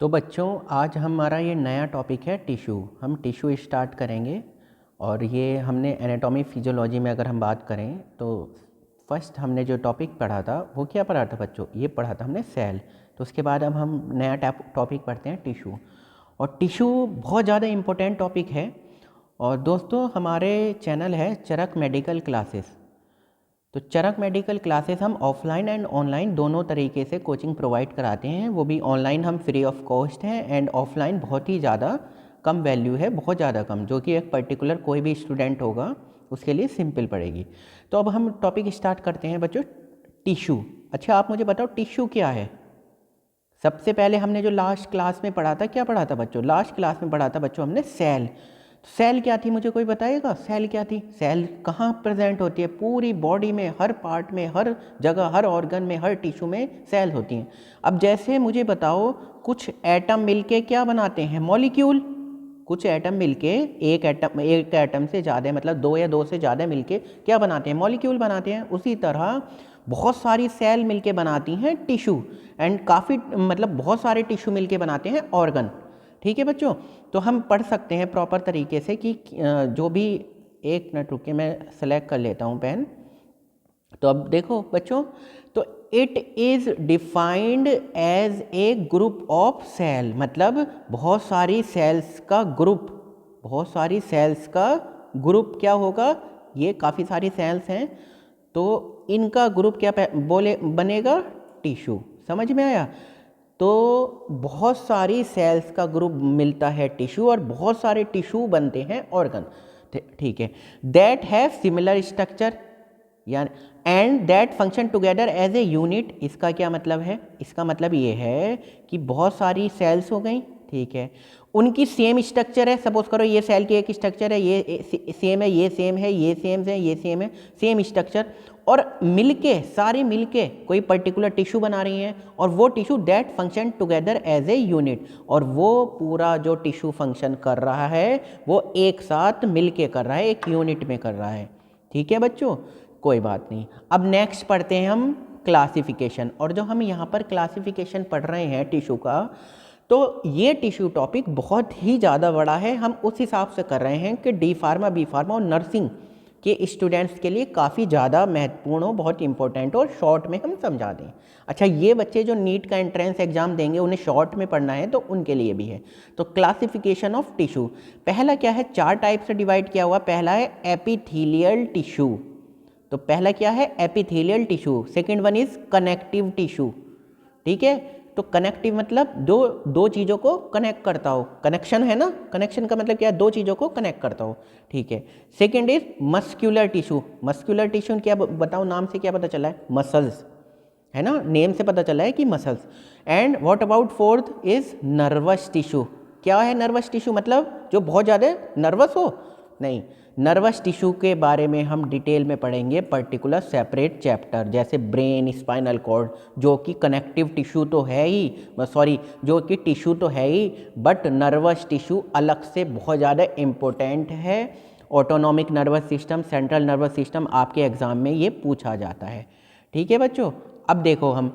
तो बच्चों आज हमारा ये नया टॉपिक है टिश्यू। हम टिश्यू स्टार्ट करेंगे और ये हमने एनाटॉमी फिजियोलॉजी में अगर हम बात करें तो फर्स्ट हमने जो टॉपिक पढ़ा था वो क्या पढ़ा था बच्चों? ये पढ़ा था हमने सेल। तो उसके बाद अब हम नया टॉपिक पढ़ते हैं टिश्यू। और टिश्यू बहुत ज़्यादा इम्पोर्टेंट टॉपिक है। और दोस्तों हमारे चैनल है चरक मेडिकल क्लासेस। तो चरक मेडिकल क्लासेस हम ऑफलाइन एंड ऑनलाइन दोनों तरीके से कोचिंग प्रोवाइड कराते हैं। वो भी ऑनलाइन हम फ्री ऑफ कॉस्ट हैं एंड ऑफलाइन बहुत ही ज़्यादा कम वैल्यू है, बहुत ज़्यादा कम, जो कि एक पर्टिकुलर कोई भी स्टूडेंट होगा उसके लिए सिंपल पड़ेगी। तो अब हम टॉपिक स्टार्ट करते हैं बच्चों, टिश्यू। अच्छा आप मुझे बताओ टिश्यू क्या है? सबसे पहले हमने जो लास्ट क्लास में पढ़ा था, क्या पढ़ा था बच्चों? लास्ट क्लास में पढ़ा था बच्चों हमने सेल। सेल क्या थी मुझे कोई बताएगा? सेल क्या थी? सेल कहाँ प्रेजेंट होती है? पूरी बॉडी में, हर पार्ट में, हर जगह, हर ऑर्गन में, हर टिश्यू में सेल होती हैं। अब जैसे मुझे बताओ कुछ एटम मिलके क्या बनाते हैं? मॉलिक्यूल। कुछ एटम मिलके एक एटम से ज़्यादा, मतलब दो या दो से ज़्यादा मिलके क्या बनाते हैं? मॉलिक्यूल बनाते हैं। उसी तरह बहुत सारी सेल मिलके बनाती हैं टिश्यू, एंड काफ़ी मतलब बहुत सारे टिश्यू मिलके बनाते हैं ऑर्गन। ठीक है बच्चों, तो हम पढ़ सकते हैं प्रॉपर तरीके से कि जो भी, एक मिनट रुके मैं सेलेक्ट कर लेता हूँ पेन। तो अब देखो बच्चों, तो it is defined as a group of cell, मतलब बहुत सारी सेल्स का ग्रुप। बहुत सारी सेल्स का ग्रुप क्या होगा? ये काफ़ी सारी सेल्स हैं तो इनका ग्रुप क्या बोले बनेगा? टिश्यू। समझ में आया? तो बहुत सारी सेल्स का ग्रुप मिलता है टिश्यू, और बहुत सारे टिश्यू बनते हैं ऑर्गन। ठीक है, दैट हैव सिमिलर स्ट्रक्चर यानी and that function together as a unit. इसका क्या मतलब है? इसका मतलब ये है कि बहुत सारी सेल्स हो गई, ठीक है, उनकी सेम स्ट्रक्चर है। सपोज करो ये सेल की एक स्ट्रक्चर है, ये सेम है, ये सेम है, ये सेम है, ये सेम है, सेम स्ट्रक्चर, और मिलके, सारी मिलके कोई पर्टिकुलर टिश्यू बना रही हैं, और वो tissue that function together as a unit, और वो पूरा जो टिश्यू फंक्शन कर रहा है वो एक साथ मिलके कर रहा है, एक यूनिट में कर रहा है। ठीक है बच्चों, कोई बात नहीं। अब नेक्स्ट पढ़ते हैं हम क्लासिफिकेशन। और जो हम यहाँ पर क्लासिफिकेशन पढ़ रहे हैं टिश्यू का, तो ये टिश्यू टॉपिक बहुत ही ज़्यादा बड़ा है। हम उस हिसाब से कर रहे हैं कि डी फार्मा, बी फार्मा और नर्सिंग के स्टूडेंट्स के लिए काफ़ी ज़्यादा महत्वपूर्ण हो, बहुत इंपॉर्टेंट हो, और शॉर्ट में हम समझा दें। अच्छा ये बच्चे जो नीट का एंट्रेंस एग्जाम देंगे उन्हें शॉर्ट में पढ़ना है तो उनके लिए भी है। तो क्लासिफिकेशन ऑफ टिश्यू, पहला क्या है? 4 टाइप से डिवाइड किया हुआ। पहला है एपिथेलियल टिश्यू। तो पहला क्या है? Epithelial tissue. Second one is connective tissue. ठीक है, तो कनेक्टिव मतलब दो चीज़ों को कनेक्ट करता हो। कनेक्शन है ना, कनेक्शन का मतलब क्या है? दो चीज़ों को कनेक्ट करता हो। ठीक है, second is muscular tissue. Muscular tissue क्या बताओ, नाम से क्या पता चला है? मसल्स, है ना, नेम से पता चला है कि muscles. And what about fourth is nervous tissue. क्या है नर्वस टिश्यू? मतलब जो बहुत ज़्यादा नर्वस हो? नहीं, नर्वस टिश्यू के बारे में हम डिटेल में पढ़ेंगे, पर्टिकुलर सेपरेट चैप्टर, जैसे ब्रेन, स्पाइनल कॉर्ड, जो कि कनेक्टिव टिश्यू तो है ही, सॉरी जो कि टिश्यू तो है ही, बट नर्वस टिश्यू अलग से बहुत ज़्यादा इम्पोर्टेंट है। Autonomic nervous system, central nervous system, आपके एग्जाम में ये पूछा जाता है। ठीक है बच्चों, अब देखो हम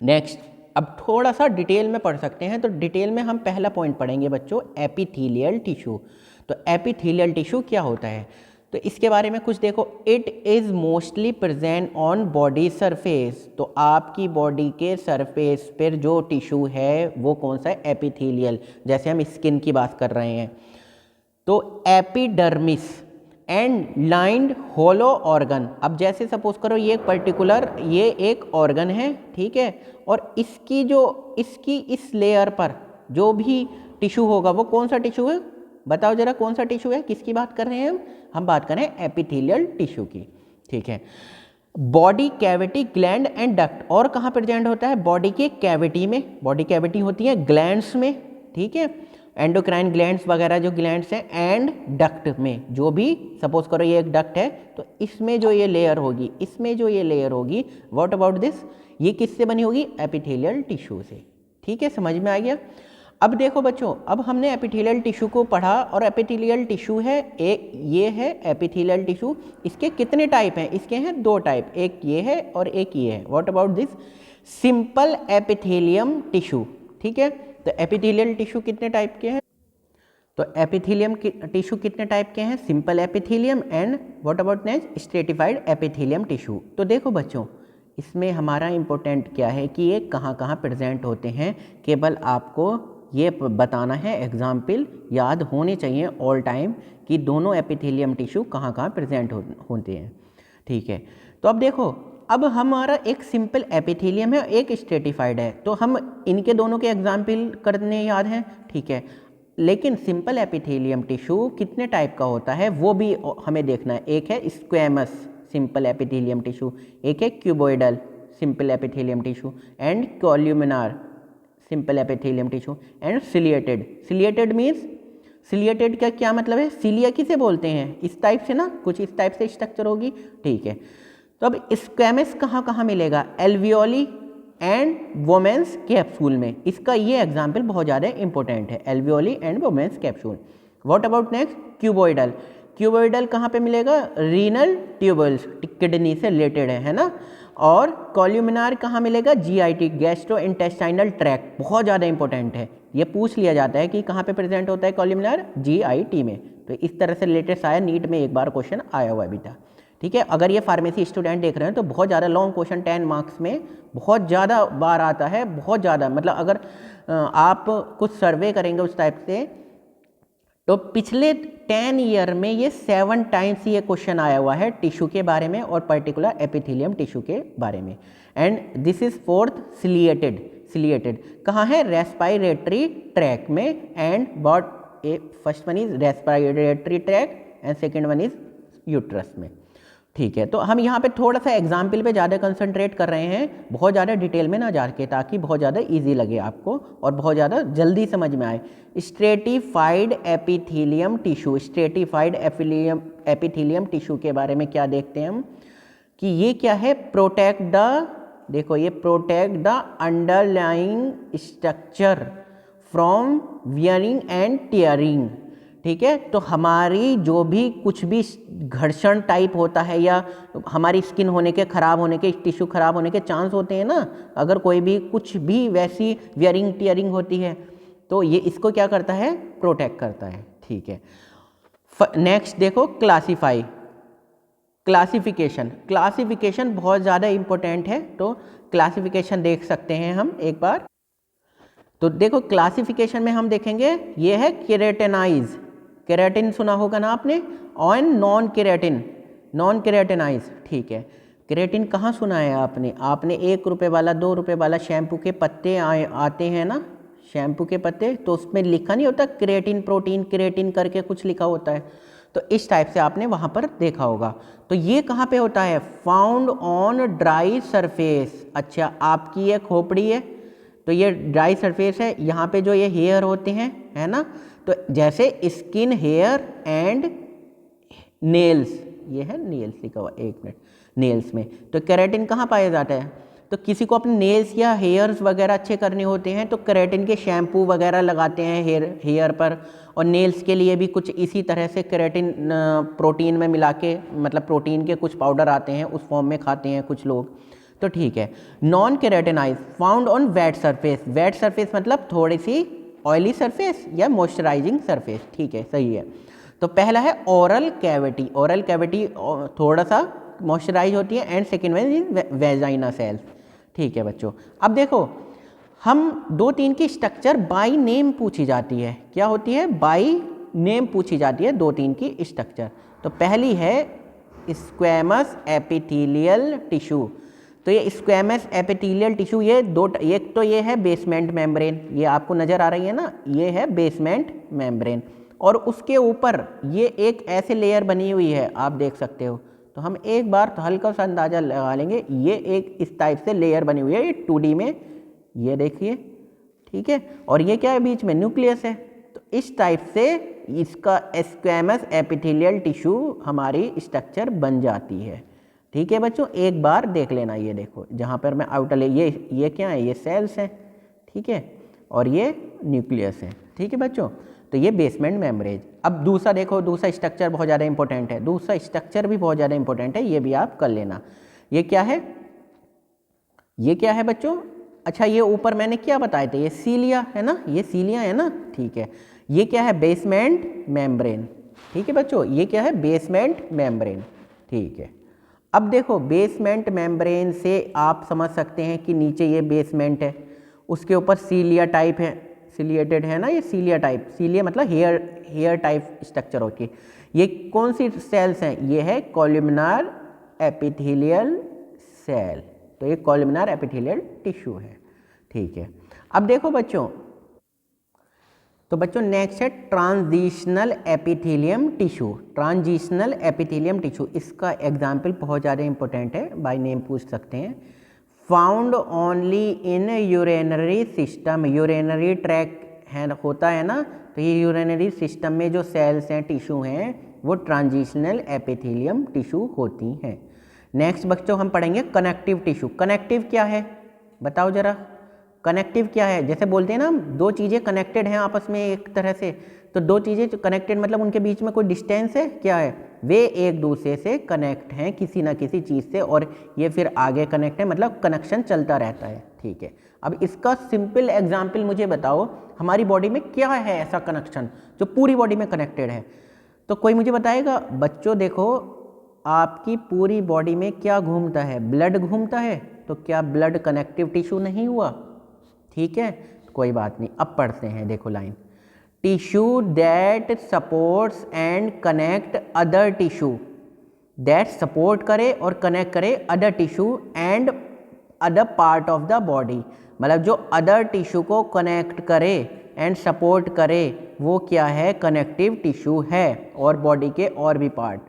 नेक्स्ट, अब थोड़ा सा डिटेल में पढ़ सकते हैं। तो डिटेल में हम पहला पॉइंट पढ़ेंगे बच्चों, एपिथेलियल टिश्यू। तो एपिथेलियल टिश्यू क्या होता है? तो इसके बारे में कुछ देखो। It is mostly present on body surface. तो आपकी बॉडी के सरफेस पर जो टिश्यू है वो कौन सा है? एपिथेलियल। जैसे हम स्किन की बात कर रहे हैं तो epidermis and lined hollow organ. अब जैसे सपोज करो ये एक पर्टिकुलर, ये एक ऑर्गन है, ठीक है, और इसकी इस लेयर पर जो भी टिश्यू होगा वो कौन सा टिश्यू है? बताओ जरा कौन सा टिश्यू है? किसकी बात कर रहे हैं हम बात कर रहे हैं एपिथेलियल टिश्यू की। ठीक है, body cavity, gland and duct. और कहाँ प्रेजेंट होता है? बॉडी के कैविटी में। बॉडी कैविटी होती है ग्लैंड्स में, ठीक है, एंडोक्राइन ग्लैंड्स वगैरह जो ग्लैंड्स हैं, एंड डक्ट में। जो भी सपोज करो ये एक डक्ट है तो इसमें जो ये लेयर होगी, इसमें जो ये लेयर होगी, व्हाट अबाउट दिस, ये किससे बनी होगी? एपिथेलियल टिश्यू से। ठीक है, समझ में आ गया? अब देखो बच्चों, अब हमने एपिथेलियल टिश्यू को पढ़ा, और एपिथेलियल टिश्यू है एक, ये है एपिथेलियल टिश्यू। इसके कितने टाइप हैं? इसके हैं 2 टाइप, एक ये है और एक ये है। What about this? Simple epithelium tissue. ठीक है, तो एपिथेलियल टिश्यू कितने टाइप के हैं? तो एपिथेलियम टिश्यू कितने टाइप के हैं? Simple epithelium and what about next stratified epithelium tissue. तो देखो बच्चों, इसमें हमारा इम्पोर्टेंट क्या है कि ये कहाँ कहाँ प्रेजेंट होते हैं, केवल आपको ये बताना है, एग्जाम्पल याद होने चाहिए ऑल टाइम कि दोनों एपिथेलियम टिश्यू कहाँ कहाँ प्रेजेंट होते हैं। ठीक है, तो अब देखो, अब हमारा एक सिंपल एपिथेलियम है, एक स्ट्रेटिफाइड है, तो हम इनके दोनों के एग्जाम्पल करने याद हैं। ठीक है, लेकिन सिंपल एपिथेलियम टिश्यू कितने टाइप का होता है वो भी हमें देखना है। एक है स्क्वैमस सिंपल एपिथेलियम टिश्यू, एक है cuboidal simple epithelium tissue, and columnar simple epithelium tissue, and ciliated. Ciliated means, ciliated का क्या मतलब है? सिलिया किसे बोलते हैं? इस टाइप से ना, कुछ इस टाइप से स्ट्रक्चर होगी। ठीक है, तो अब स्क्वैमस कहाँ कहाँ मिलेगा? एल्वियोली एंड वोमेंस कैप्सूल में। इसका ये एग्जाम्पल बहुत ज़्यादा इंपॉर्टेंट है, alveoli and Bowman's capsule. What about next? Cuboidal. Cuboidal कहाँ पे मिलेगा? रीनल ट्यूबल्स, किडनी से रिलेटेड है ना। और कॉल्यूमिनार कहाँ मिलेगा? जीआईटी, गैस्ट्रो इंटेस्टाइनल ट्रैक्ट, बहुत ज़्यादा इंपॉर्टेंट है, ये पूछ लिया जाता है कि कहाँ पे प्रेजेंट होता है कॉल्यूमिनार? जीआईटी में। तो इस तरह से रिलेटेड शायद नीट में एक बार क्वेश्चन आया हुआ भी था। ठीक है, अगर ये फार्मेसी स्टूडेंट देख रहे हैं तो बहुत ज़्यादा लॉन्ग क्वेश्चन 10 मार्क्स में बहुत ज़्यादा बार आता है, बहुत ज़्यादा, मतलब अगर आप कुछ सर्वे करेंगे उस टाइप से तो पिछले 10 ईयर में ये 7 टाइम्स ये क्वेश्चन आया हुआ है टिश्यू के बारे में, और पर्टिकुलर एपिथेलियम टिश्यू के बारे में। And this is fourth ciliated. Ciliated कहाँ है? रेस्पिरेटरी ट्रैक में। And what A first one is respiratory tract and second one is uterus में। ठीक है, तो हम यहाँ पे थोड़ा सा एग्जाम्पल पे ज़्यादा कंसंट्रेट कर रहे हैं, बहुत ज़्यादा डिटेल में ना जाके, ताकि बहुत ज़्यादा इजी लगे आपको और बहुत ज़्यादा जल्दी समझ में आए। Stratified epithelium tissue, stratified epithelium tissue के बारे में क्या देखते हैं हम कि ये क्या है? प्रोटेक्ट द, देखो ये protect the underlying structure from wearing and tearing. ठीक है, तो हमारी जो भी कुछ भी घर्षण टाइप होता है या हमारी स्किन होने के, खराब होने के, टिश्यू खराब होने के चांस होते हैं ना, अगर कोई भी कुछ भी वैसी वियरिंग टियरिंग होती है तो ये इसको क्या करता है? प्रोटेक्ट करता है। ठीक है, नेक्स्ट देखो क्लासीफाई, क्लासिफिकेशन। क्लासिफिकेशन बहुत ज़्यादा इंपॉर्टेंट है, तो क्लासिफिकेशन देख सकते हैं हम एक बार। तो देखो क्लासिफिकेशन में हम देखेंगे, ये है केराटिनाइज, केराटिन सुना होगा ना आपने, और नॉन केराटिन, नॉन केराटिनाइज। ठीक है, केराटिन कहाँ सुना है आपने? आपने 1 रुपये वाला, 2 रुपये वाला शैम्पू के पत्ते आते हैं ना, शैम्पू के पत्ते, तो उसमें लिखा नहीं होता केराटिन प्रोटीन, केराटिन करके कुछ लिखा होता है, तो इस टाइप से आपने वहाँ पर देखा होगा। तो ये कहाँ पे होता है? Found on dry surface. अच्छा, आपकी ये खोपड़ी है तो ये ड्राई सरफेस है, यहाँ पे जो ये हेयर होते हैं, है ना, तो जैसे स्किन, हेयर एंड नेल्स, ये है नेल्स लिखा हुआ, 1 मिनट, नेल्स में तो केराटिन कहाँ पाया जाता है? तो किसी को अपने नेल्स या हेयर्स वगैरह अच्छे करने होते हैं तो केराटिन के शैम्पू वगैरह लगाते हैं हेयर पर, और नेल्स के लिए भी कुछ इसी तरह से केराटिन प्रोटीन में मिला के, मतलब प्रोटीन के कुछ पाउडर आते हैं उस फॉर्म में खाते हैं कुछ लोग। तो ठीक है, non keratinise found on wet surface. Wet surface मतलब थोड़ी सी ऑयली सरफेस या मॉइस्चराइजिंग सरफेस। ठीक है, सही है। तो पहला है ओरल कैविटी, ओरल कैविटी थोड़ा सा मॉइस्चराइज होती है, and second one is vagina cells. ठीक है बच्चों, अब देखो हम 2-3 की स्ट्रक्चर बाय नेम पूछी जाती है, क्या होती है? बाय नेम पूछी जाती है 2-3 की स्ट्रक्चर। तो पहली है स्क्वैमस एपिथेलियल टिश्यू। तो ये स्क्वैमस एपिथेलियल टिश्यू, ये एक तो ये है बेसमेंट मेम्ब्रेन, ये आपको नज़र आ रही है ना, ये है बेसमेंट मेम्ब्रेन, और उसके ऊपर ये एक ऐसे लेयर बनी हुई है, आप देख सकते हो। तो हम एक बार तो हल्का सा अंदाज़ा लगा लेंगे, ये एक इस टाइप से लेयर बनी हुई है, ये 2D में, ये देखिए। ठीक है, और ये क्या है? बीच में न्यूक्लियस है। तो इस टाइप से इसका स्क्वैमस एपिथेलियल टिश्यू हमारी स्ट्रक्चर बन जाती है। ठीक है बच्चों, एक बार देख लेना, ये देखो जहाँ पर मैं आउटर ये क्या है? ये सेल्स हैं। ठीक है, और ये न्यूक्लियस है। ठीक है बच्चों, तो ये बेसमेंट मेम्ब्रेन। अब दूसरा देखो, दूसरा स्ट्रक्चर बहुत ज़्यादा इंपॉर्टेंट है, दूसरा स्ट्रक्चर भी बहुत ज़्यादा इंपॉर्टेंट है, ये भी आप कर लेना। ये क्या है? ये क्या है बच्चों? अच्छा ये ऊपर मैंने क्या बताए थे, ये सीलिया है ना, ये सीलिया है ना, ठीक है। ये क्या है, बेसमेंट मेम्ब्रेन, ठीक है बच्चों, ये क्या है, बेसमेंट मेम्ब्रेन, ठीक है। अब देखो बेसमेंट मेम्ब्रेन से आप समझ सकते हैं कि नीचे ये बेसमेंट है, उसके ऊपर सीलिया टाइप है, सीलिएटेड है ना, ये सीलिया टाइप, सीलिया मतलब हेयर टाइप स्ट्रक्चर होती है। ये कौन सी सेल्स हैं, ये है कॉलमनार एपिथेलियल सेल, तो ये कॉलमनार एपिथेलियल टिश्यू है, ठीक है। अब देखो बच्चों, तो बच्चों नेक्स्ट है transitional epithelium tissue. Transitional epithelium tissue, इसका एग्जाम्पल बहुत ज़्यादा इंपॉर्टेंट है, बाय नेम पूछ सकते हैं। Found only in urinary system, urinary track है होता है ना, तो ये यूरेनरी सिस्टम में जो सेल्स हैं, टिश्यू हैं, वो ट्रांजिशनल एपिथेलियम टिश्यू होती हैं। नेक्स्ट बच्चों हम पढ़ेंगे कनेक्टिव टिश्यू। कनेक्टिव क्या है बताओ जरा, कनेक्टिव क्या है, जैसे बोलते हैं ना दो चीज़ें कनेक्टेड हैं आपस में एक तरह से, तो दो चीज़ें कनेक्टेड मतलब उनके बीच में कोई डिस्टेंस है, क्या है, वे एक दूसरे से कनेक्ट हैं किसी ना किसी चीज़ से, और ये फिर आगे कनेक्ट है, मतलब कनेक्शन चलता रहता है, ठीक है। अब इसका सिंपल एग्जाम्पल मुझे बताओ, हमारी बॉडी में क्या है ऐसा कनेक्शन जो पूरी बॉडी में कनेक्टेड है, तो कोई मुझे बताएगा। बच्चों देखो, आपकी पूरी बॉडी में क्या घूमता है, ब्लड घूमता है, तो क्या ब्लड कनेक्टिव टिश्यू नहीं हुआ, ठीक है, कोई बात नहीं। अब पढ़ते हैं, देखो line, tissue that supports and connect other tissue, that support करे और कनेक्ट करे other tissue and other part of the body, मतलब जो अदर टिश्यू को कनेक्ट करे एंड सपोर्ट करे वो क्या है, कनेक्टिव टिश्यू है, और बॉडी के और भी पार्ट,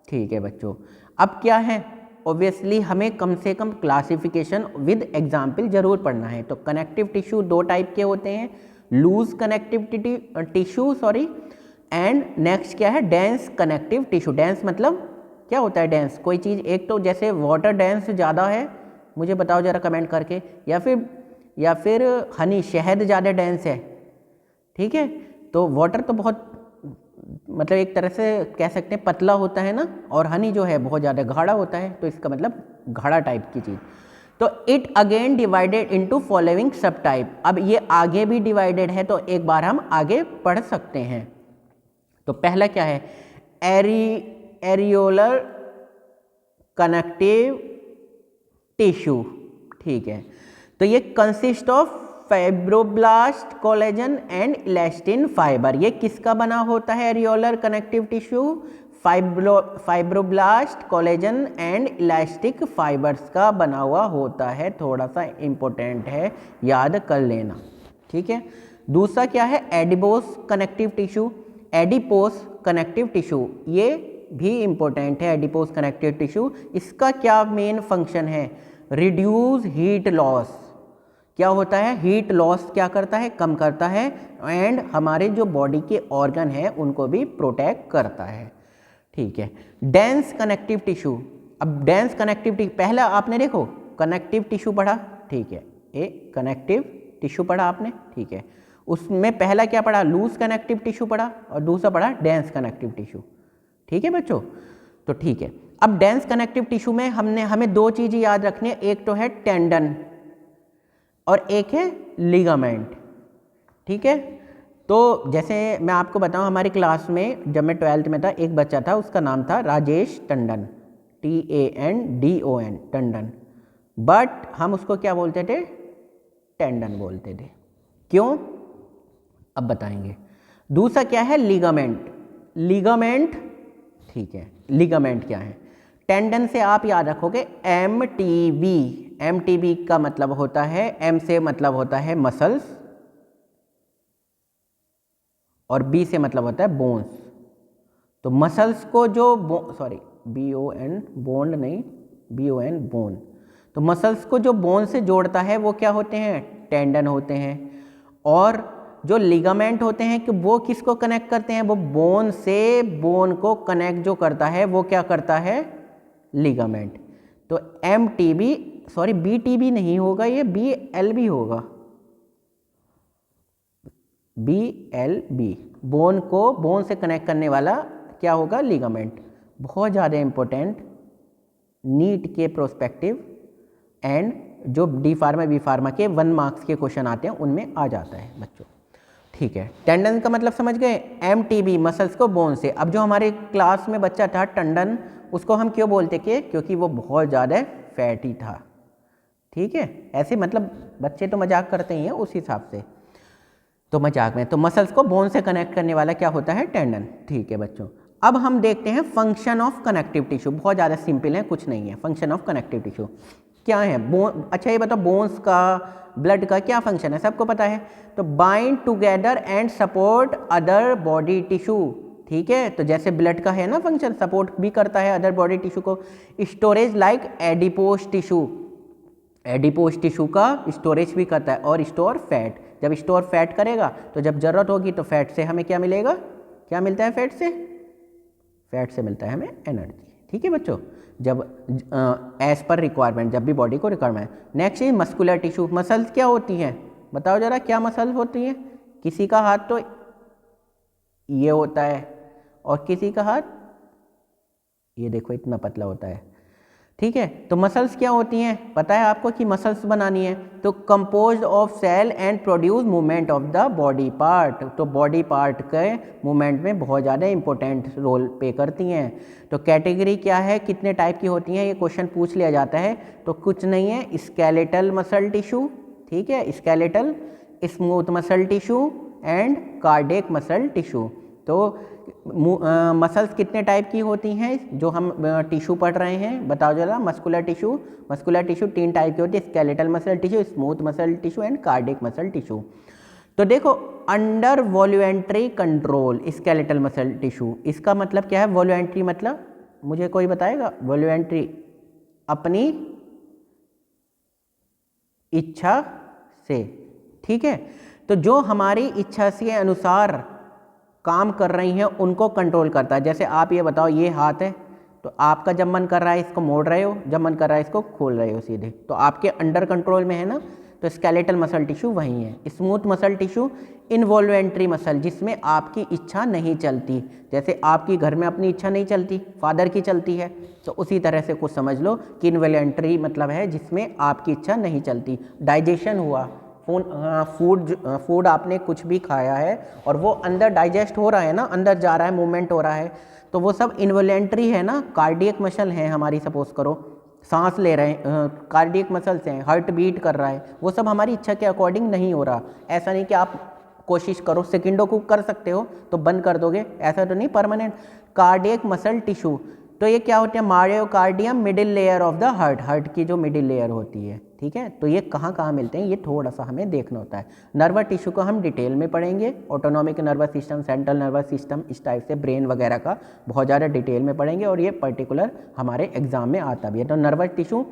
ठीक है बच्चों। अब क्या है, ऑब्वियसली हमें कम से कम क्लासिफिकेशन विद एग्जाम्पल जरूर पढ़ना है। तो कनेक्टिव टिश्यू दो टाइप के होते हैं, loose connective tissue sorry, and next क्या है, डेंस कनेक्टिव टिश्यू। डेंस मतलब क्या होता है डेंस, कोई चीज़, एक तो जैसे वाटर डेंस ज़्यादा है, मुझे बताओ ज़रा कमेंट करके, या फिर हनी, शहद ज़्यादा डेंस है, ठीक है। तो वाटर तो बहुत मतलब एक तरह से कह सकते हैं पतला होता है ना, और हनी जो है बहुत ज़्यादा गाढ़ा होता है, तो इसका मतलब गाढ़ा टाइप की चीज़। तो it again divided into following सब टाइप। अब ये आगे भी डिवाइडेड है, तो एक बार हम आगे पढ़ सकते हैं। तो पहला क्या है, एरियोलर कनेक्टिव टिश्यू, ठीक है। तो ये consist of fibroblast, collagen and elastin fibre. ये किसका बना होता है areolar connective tissue, fibroblast, collagen and elastic fibres का बना हुआ होता है, थोड़ा सा इंपॉर्टेंट है, याद कर लेना, ठीक है। दूसरा क्या है, adipose connective tissue, adipose connective tissue, ये भी इंपॉर्टेंट है, एडिपोस कनेक्टिव टिश्यू। इसका क्या मेन फंक्शन है, रिड्यूस हीट लॉस, क्या होता है, हीट लॉस क्या करता है, कम करता है, एंड हमारे जो बॉडी के ऑर्गन है उनको भी प्रोटेक्ट करता है, ठीक है। डेंस कनेक्टिव टिश्यू, अब डेंस कनेक्टिव टिश्यू, पहला आपने देखो कनेक्टिव टिश्यू पढ़ा, ठीक है, एक कनेक्टिव टिश्यू पढ़ा आपने, ठीक है। उसमें पहला क्या पढ़ा, लूज कनेक्टिव टिश्यू पढ़ा, और दूसरा पढ़ा डेंस कनेक्टिव टिश्यू, ठीक है बच्चों। तो ठीक है, अब डेंस कनेक्टिव टिश्यू में हमें दो चीज़ें याद रखनी है, एक तो है टेंडन और एक है लिगामेंट, ठीक है। तो जैसे मैं आपको बताऊं, हमारी क्लास में जब मैं 12th में था, एक बच्चा था, उसका नाम था राजेश टंडन, TANDON, टंडन, बट हम उसको क्या बोलते थे, टेंडन बोलते थे, क्यों, अब बताएंगे। दूसरा क्या है, लिगामेंट, लिगामेंट, ठीक है, लिगामेंट क्या है, टेंडन से आप याद रखोगे MTB, MTB का मतलब होता है, M से मतलब होता है मसल्स, और B से मतलब होता है बोन्स। तो मसल्स को जो BON, बोन्ड नहीं, BON, बोन, तो मसल्स को जो बोन से जोड़ता है वो क्या होते हैं, टेंडन होते हैं। और जो लिगामेंट होते हैं कि वो किसको कनेक्ट करते हैं, वो बोन से बोन को कनेक्ट जो करता है वो क्या करता है, लिगामेंट। तो BTB नहीं होगा, ये BLB होगा, BLB, बोन को बोन से कनेक्ट करने वाला क्या होगा, लिगामेंट। बहुत ज़्यादा इंपॉर्टेंट, नीट के प्रोस्पेक्टिव एंड जो डी फार्मा बी फार्मा के 1 मार्क्स के क्वेश्चन आते हैं उनमें आ जाता है बच्चों। ठीक है, टेंडन का मतलब समझ गए, MTB मसल्स को बोन से। अब जो हमारे क्लास में बच्चा था टंडन, उसको हम क्यों बोलते कि क्योंकि वो बहुत ज़्यादा फैटी था। ठीक है, ऐसे मतलब बच्चे तो मजाक करते ही हैं उस हिसाब से, तो मजाक में। तो मसल्स को बोन से कनेक्ट करने वाला क्या होता है, टेंडन। ठीक है बच्चों, अब हम देखते हैं फंक्शन ऑफ कनेक्टिव टिश्यू। बहुत ज़्यादा सिंपल है, कुछ नहीं है। फंक्शन ऑफ कनेक्टिव टिश्यू क्या है, बोन। अच्छा ये बताओ, बोन्स का ब्लड का क्या फंक्शन है, सबको पता है। तो bind together and support other body tissue. ठीक है, तो जैसे ब्लड का है ना फंक्शन, सपोर्ट भी करता है अदर बॉडी टिश्यू को। Storage like adipose tissue, adipose tissue का स्टोरेज भी करता है। और स्टोर फैट, जब स्टोर फैट करेगा तो जब ज़रूरत होगी तो फैट से हमें क्या मिलेगा, क्या मिलता है फैट से, फैट से मिलता है हमें एनर्जी। ठीक है बच्चों, जब एज पर रिक्वायरमेंट, जब भी बॉडी को requirement. Next is muscular tissue. Muscles क्या होती हैं, बताओ जरा क्या मसल्स होती हैं। किसी का हाथ तो ये होता है और किसी का हाथ ये देखो इतना पतला होता है। ठीक है, तो मसल्स क्या होती हैं, पता है आपको कि मसल्स बनानी है तो composed of cell and produce movement of the body part. तो बॉडी पार्ट के मूवमेंट में बहुत ज़्यादा इंपॉर्टेंट रोल प्ले करती हैं। तो कैटेगरी क्या है, कितने टाइप की होती हैं, ये क्वेश्चन पूछ लिया जाता है। तो कुछ नहीं है, स्केलेटल मसल टिश्यू, ठीक है, skeletal, smooth muscle tissue and cardiac muscle tissue. तो मसल्स कितने टाइप की होती हैं जो हम टिश्यू पढ़ रहे हैं, बताओ जरा। Muscular tissue, muscular tissue 3 type की होती है, skeletal muscle tissue, smooth muscle tissue and cardiac muscle tissue. तो देखो, under voluntary control skeletal muscle tissue, इसका मतलब क्या है, वॉल्यूंट्री मतलब मुझे कोई बताएगा, वॉल्यूंट्री अपनी इच्छा से। ठीक है, तो जो हमारी इच्छा से अनुसार काम कर रही हैं उनको कंट्रोल करता है। जैसे आप ये बताओ, ये हाथ है तो आपका जब मन कर रहा है इसको मोड़ रहे हो, जब मन कर रहा है इसको खोल रहे हो सीधे, तो आपके अंडर कंट्रोल में है ना। तो स्केलेटल मसल टिश्यू वही है। स्मूथ मसल टिश्यू इनवॉल्वेंट्री मसल, जिसमें आपकी इच्छा नहीं चलती। जैसे आपकी घर में अपनी इच्छा नहीं चलती, फादर की चलती है, तो उसी तरह से कुछ समझ लो कि इनवॉल्वेंट्री मतलब है जिसमें आपकी इच्छा नहीं चलती। डाइजेशन हुआ, फूड आपने कुछ भी खाया है और वो अंदर डाइजेस्ट हो रहा है ना, अंदर जा रहा है, मूवमेंट हो रहा है, तो वो सब इनवॉल्वेंट्री है ना। कार्डियक मसल है हमारी, सपोज करो सांस ले रहे हैं, कार्डियक मसल्स हैं, हार्ट बीट कर रहा है, वो सब हमारी इच्छा के अकॉर्डिंग नहीं हो रहा। ऐसा नहीं कि आप कोशिश करो, सेकंडों को कर सकते हो तो बंद कर दोगे, ऐसा तो नहीं परमानेंट। कार्डियक मसल टिश्यू, तो ये क्या होते हैं, myocardium middle layer of the heart, heart की जो मिडिल लेयर होती है। ठीक है, तो ये कहाँ कहाँ मिलते हैं, ये थोड़ा सा हमें देखना होता है। नर्वस टिश्यू को हम डिटेल में पढ़ेंगे, autonomic nervous system, central nervous system, इस टाइप से ब्रेन वगैरह का बहुत ज़्यादा डिटेल में पढ़ेंगे, और ये पर्टिकुलर हमारे एग्जाम में आता भी है। तो नर्वस टिश्यू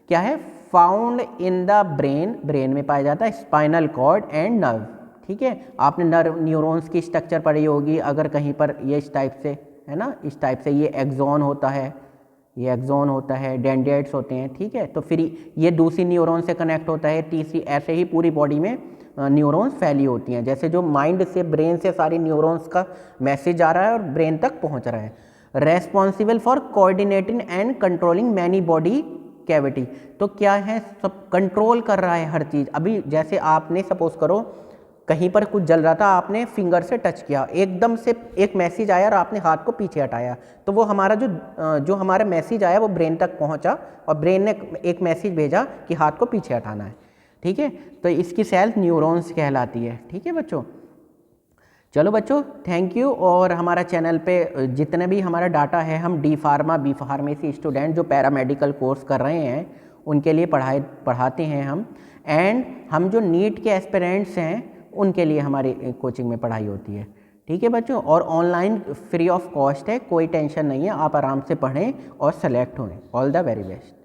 क्या है, found in the brain, brain में पाया जाता है, स्पाइनल कॉर्ड एंड नर्व। ठीक है, आपने नर्व न्यूरॉन्स की स्ट्रक्चर पढ़ी होगी अगर कहीं पर, ये इस टाइप से है ना, इस टाइप से ये एक्सॉन होता है, ये एक्सॉन होता है, डेंड्राइट्स होते हैं। ठीक है, तो फिर ये दूसरी न्यूरॉन से कनेक्ट होता है, तीसरी, ऐसे ही पूरी बॉडी में न्यूरॉन्स फैली होती हैं। जैसे जो माइंड से, ब्रेन से सारी न्यूरॉन्स का मैसेज आ रहा है और ब्रेन तक पहुंच रहा है। Responsible for coordinating and controlling many body cavity, तो क्या है, सब कंट्रोल कर रहा है हर चीज़। अभी जैसे आपने सपोज करो कहीं पर कुछ जल रहा था, आपने फिंगर से टच किया, एकदम से एक मैसेज आया और आपने हाथ को पीछे हटाया, तो वो हमारा जो हमारा मैसेज आया वो ब्रेन तक पहुंचा और ब्रेन ने एक मैसेज भेजा कि हाथ को पीछे हटाना है। ठीक है, तो इसकी सेल न्यूरॉन्स कहलाती है। ठीक है बच्चों, चलो बच्चों, थैंक यू। और हमारा चैनल पे जितने भी हमारा डाटा है, हम D pharma B pharmacy student जो पैरामेडिकल कोर्स कर रहे हैं उनके लिए पढ़ाते हैं हम, एंड हम जो नीट के एस्पिरेंट्स हैं उनके लिए हमारी कोचिंग में पढ़ाई होती है। ठीक है बच्चों, और ऑनलाइन फ्री ऑफ कॉस्ट है, कोई टेंशन नहीं है, आप आराम से पढ़ें और सेलेक्ट हों। All the very best.